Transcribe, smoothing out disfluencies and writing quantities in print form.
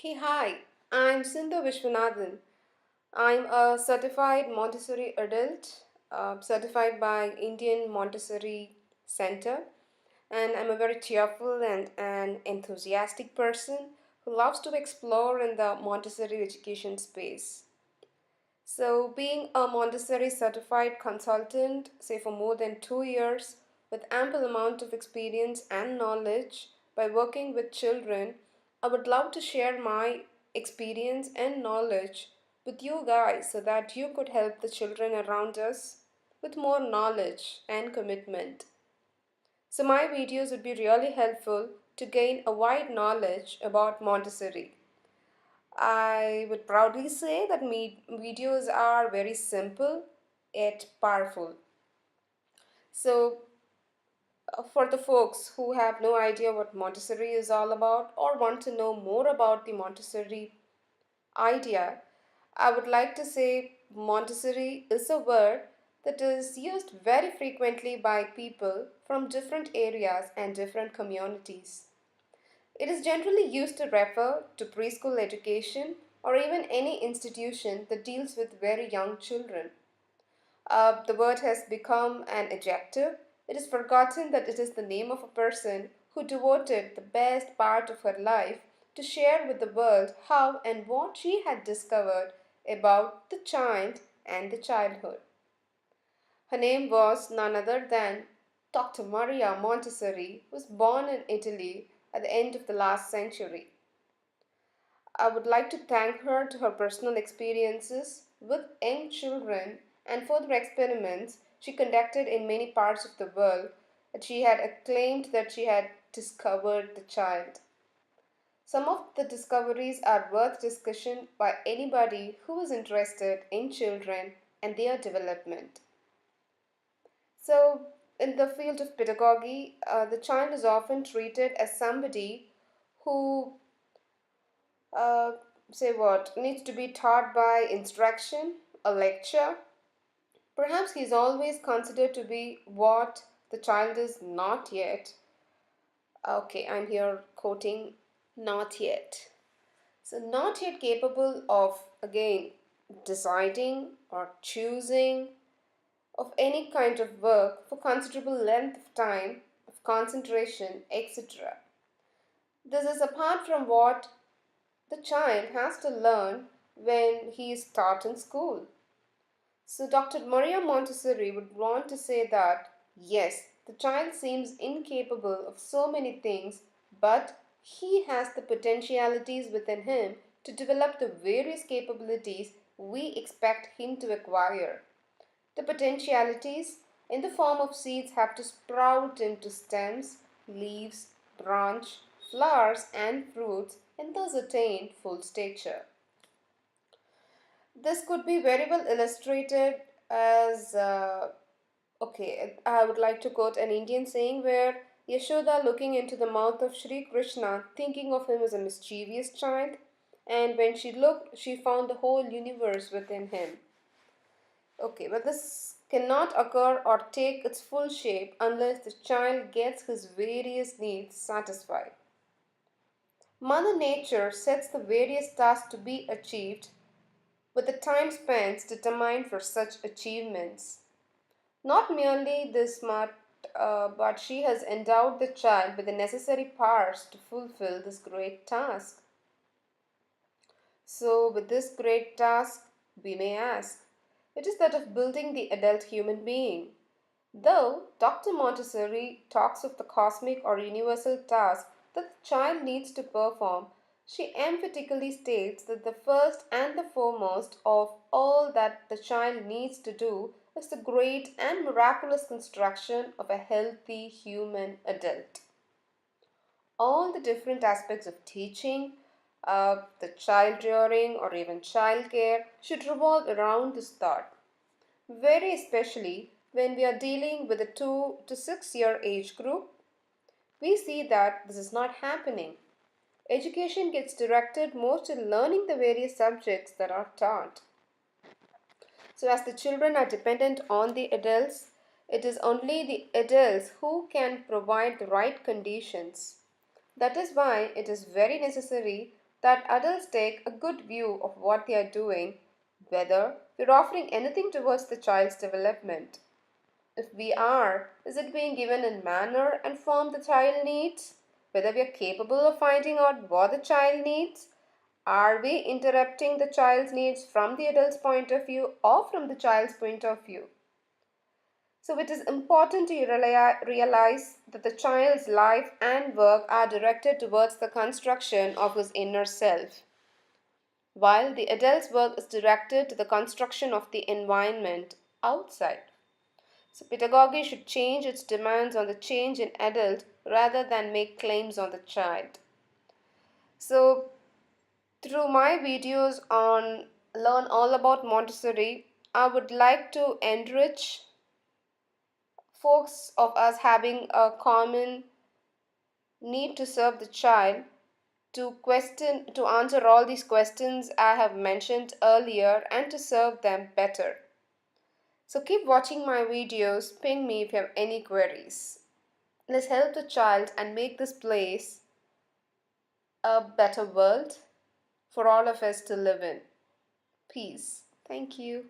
Hey, hi, I'm Sindhu Vishwanathan. I'm a certified Montessori adult, certified by Indian Montessori Center, and I'm a very cheerful and an enthusiastic person who loves to explore in the Montessori education space. So, being a Montessori certified consultant, say for more than 2 years, with ample amount of experience and knowledge by working with children, I would love to share my experience and knowledge with you guys so that you could help the children around us with more knowledge and commitment. So, my videos would be really helpful to gain a wide knowledge about Montessori. I would proudly say that videos are very simple yet powerful. So, for the folks who have no idea what Montessori is all about or want to know more about the Montessori idea, I would like to say Montessori is a word that is used very frequently by people from different areas and different communities. It is generally used to refer to preschool education or even any institution that deals with very young children. The word has become an adjective. It is forgotten that it is the name of a person who devoted the best part of her life to share with the world how and what she had discovered about the child and the childhood. Her name was none other than Dr. Maria Montessori, who was born in Italy at the end of the last century. I would like to thank her to her personal experiences with young children and for the experiments she conducted in many parts of the world that she had acclaimed that she had discovered the child. Some of the discoveries are worth discussion by anybody who is interested in children and their development. So, in the field of pedagogy, the child is often treated as somebody who uh, say what needs to be taught by instruction, a lecture. Perhaps he is always considered to be what the child is not yet. Okay, I'm here quoting not yet. So, not yet capable of again deciding or choosing of any kind of work for considerable length of time, of concentration, etc. This is apart from what the child has to learn when he is taught in school. So, Dr. Maria Montessori would want to say that yes, the child seems incapable of so many things, but he has the potentialities within him to develop the various capabilities we expect him to acquire. The potentialities in the form of seeds have to sprout into stems, leaves, branch, flowers, and fruits, and thus attain full stature. This could be very well illustrated as okay, I would like to quote an Indian saying where Yashoda, looking into the mouth of Sri Krishna, thinking of him as a mischievous child, and when she looked, she found the whole universe within him. Okay, but this cannot occur or take its full shape unless the child gets his various needs satisfied. Mother Nature sets the various tasks to be achieved with the time spent determined for such achievements. Not merely this smart, but she has endowed the child with the necessary powers to fulfill this great task. So, with this great task, we may ask, it is that of building the adult human being. Though Dr. Montessori talks of the cosmic or universal task that the child needs to perform, she emphatically states that the first and the foremost of all that the child needs to do is the great and miraculous construction of a healthy human adult. All the different aspects of teaching, the child rearing, or even child care should revolve around this thought, very especially when we are dealing with a 2 to 6 year age group. We see that this is not happening. Education gets directed more to learning the various subjects that are taught. So, as the children are dependent on the adults, it is only the adults who can provide the right conditions. That is why it is very necessary that adults take a good view of what they are doing, whether we're offering anything towards the child's development. If we are, is it being given in manner and form the child needs? Whether we are capable of finding out what the child needs? Are we interrupting the child's needs from the adult's point of view or from the child's point of view? So it is important to realize that the child's life and work are directed towards the construction of his inner self, while the adult's work is directed to the construction of the environment outside. So pedagogy should change its demands on the change in adult rather than make claims on the child. So through my videos on Learn All About Montessori, I would like to enrich folks of us having a common need to serve the child to answer all these questions I have mentioned earlier and to serve them better. So keep watching my videos, ping me if you have any queries. Let's help the child and make this place a better world for all of us to live in. Peace. Thank you.